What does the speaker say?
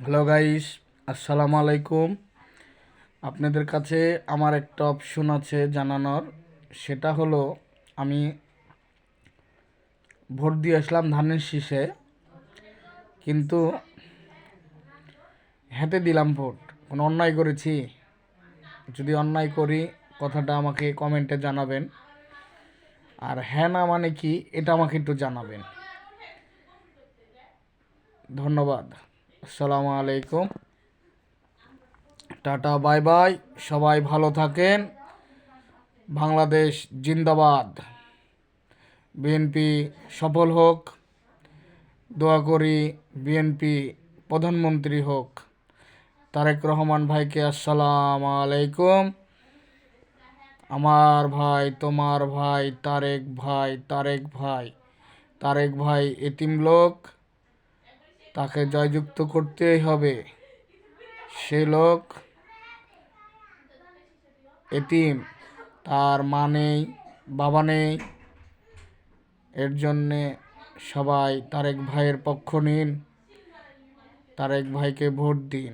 Hello guys, আসসালামু আলাইকুম। আপনাদের কাছে আমার একটা অপশন আছে জানানোর। সেটা হলো, আমি ভোট দিয়ে আসলাম ধানের শীষে, কিন্তু হেঁটে দিলাম ভোট। কোনো অন্যায় করেছি? যদি অন্যায় করি, কথাটা আমাকে কমেন্টে জানাবেন। আর হ্যাঁ না মানে কি, এটা আমাকে একটু জানাবেন। ধন্যবাদ। আসসালামু আলাইকুম। Tata, bye bye. সবাই ভালো থাকেন। বাংলাদেশ জিন্দাবাদ। বিএনপি সফল হোক। দোয়া করি বিএনপি প্রধানমন্ত্রী হোক। তারেক রহমান ভাইকে আসসালাম আলাইকুম। আমার ভাই, তোমার ভাই, তারেক ভাই, তারেক ভাই, তারেক ভাই এতিম লোক, তাকে জয়যুক্ত করতেই হবে। সে লোক এতিম, তার মা নেই, বাবা নেই। এর জন্যে সবাই তারেক ভাইয়ের পক্ষ নিন, তারেক ভাইকে ভোট দিন।